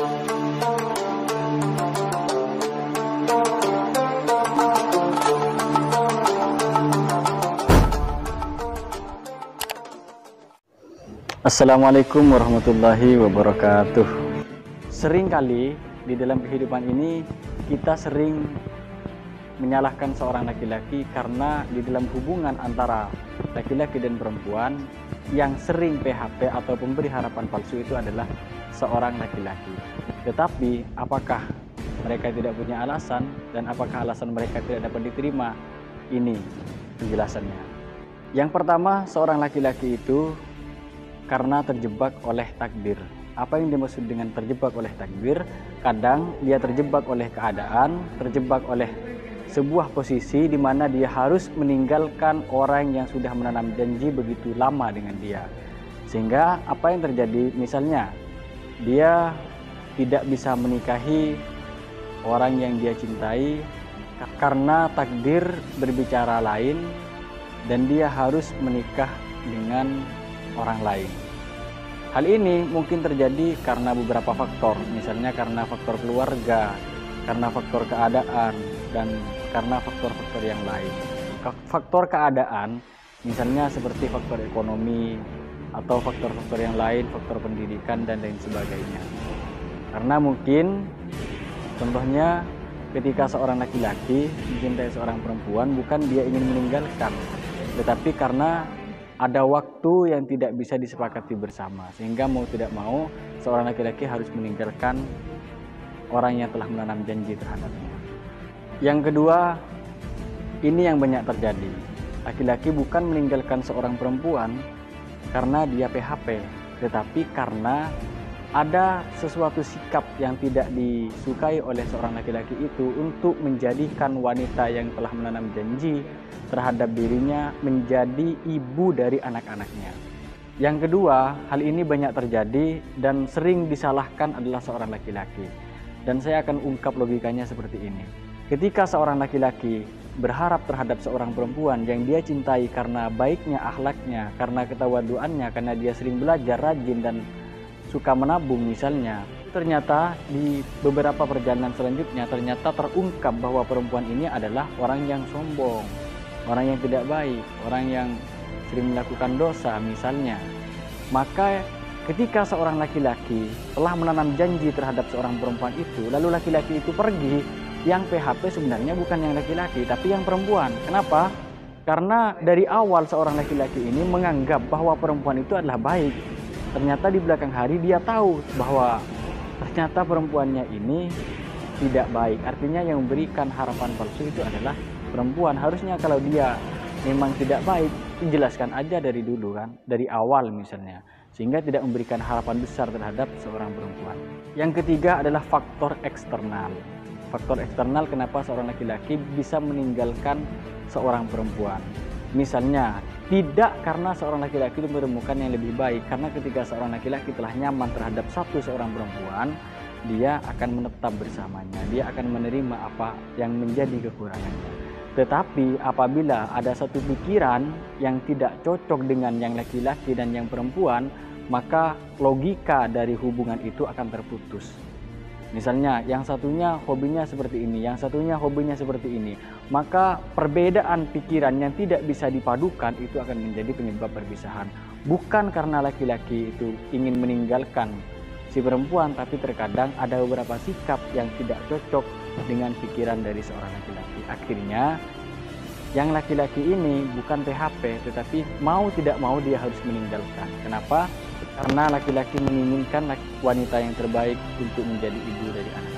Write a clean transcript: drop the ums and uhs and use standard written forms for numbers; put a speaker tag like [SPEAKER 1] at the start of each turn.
[SPEAKER 1] Assalamualaikum warahmatullahi wabarakatuh. Seringkali di dalam kehidupan ini kita sering menyalahkan seorang laki-laki karena di dalam hubungan antara laki-laki dan perempuan yang sering PHP atau pemberi harapan palsu itu adalah seorang laki-laki. Tetapi apakah mereka tidak punya alasan dan apakah alasan mereka tidak dapat diterima? Ini penjelasannya. Yang pertama, seorang laki-laki itu karena terjebak oleh takdir. Apa yang dimaksud dengan terjebak oleh takdir? Kadang dia terjebak oleh keadaan, terjebak oleh sebuah posisi di mana dia harus meninggalkan orang yang sudah menanam janji begitu lama dengan dia. Sehingga apa yang terjadi? Misalnya, dia tidak bisa menikahi orang yang dia cintai karena takdir berbicara lain dan dia harus menikah dengan orang lain. Hal ini mungkin terjadi karena beberapa faktor, misalnya karena faktor keluarga, karena faktor keadaan, dan karena faktor-faktor yang lain. Faktor keadaan misalnya seperti faktor ekonomi atau faktor-faktor yang lain, faktor pendidikan dan lain sebagainya. Karena mungkin contohnya ketika seorang laki-laki mencintai seorang perempuan, bukan dia ingin meninggalkan, tetapi karena ada waktu yang tidak bisa disepakati bersama, sehingga mau tidak mau seorang laki-laki harus meninggalkan orang yang telah menanam janji terhadapnya. Yang kedua, ini yang banyak terjadi. Laki-laki bukan meninggalkan seorang perempuan karena dia PHP, tetapi karena ada sesuatu sikap yang tidak disukai oleh seorang laki-laki itu untuk menjadikan wanita yang telah menanam janji terhadap dirinya menjadi ibu dari anak-anaknya. Yang kedua, hal ini banyak terjadi dan sering disalahkan adalah seorang laki-laki. Dan saya akan ungkap logikanya seperti ini. Ketika seorang laki-laki berharap terhadap seorang perempuan yang dia cintai karena baiknya akhlaknya, karena ketawaduannya, karena dia sering belajar, rajin dan suka menabung misalnya, ternyata di beberapa perjalanan selanjutnya ternyata terungkap bahwa perempuan ini adalah orang yang sombong, orang yang tidak baik, orang yang sering melakukan dosa misalnya. Maka ketika seorang laki-laki telah menanam janji terhadap seorang perempuan itu, lalu laki-laki itu pergi, yang PHP sebenarnya bukan yang laki-laki tapi yang perempuan. Kenapa? Karena dari awal seorang laki-laki ini menganggap bahwa perempuan itu adalah baik. Ternyata di belakang hari dia tahu bahwa ternyata perempuannya ini tidak baik. Artinya yang memberikan harapan palsu itu adalah perempuan. Harusnya kalau dia memang tidak baik, dijelaskan aja dari dulu kan, dari awal misalnya, sehingga tidak memberikan harapan besar terhadap seorang perempuan. Yang ketiga adalah faktor eksternal. Faktor eksternal kenapa seorang laki-laki bisa meninggalkan seorang perempuan. Misalnya, tidak karena seorang laki-laki itu menemukan yang lebih baik, karena ketika seorang laki-laki telah nyaman terhadap seorang perempuan, dia akan menetap bersamanya, dia akan menerima apa yang menjadi kekurangannya. Tetapi apabila ada satu pikiran yang tidak cocok dengan yang laki-laki dan yang perempuan, maka logika dari hubungan itu akan terputus. Misalnya yang satunya hobinya seperti ini, yang satunya hobinya seperti ini, maka perbedaan pikiran yang tidak bisa dipadukan itu akan menjadi penyebab perpisahan. Bukan karena laki-laki itu ingin meninggalkan si perempuan, tapi terkadang ada beberapa sikap yang tidak cocok dengan pikiran dari seorang laki-laki. Akhirnya yang laki-laki ini bukan PHP, tetapi mau tidak mau dia harus meninggalkan. Kenapa? Karena laki-laki menginginkan wanita yang terbaik untuk menjadi ibu dari anak.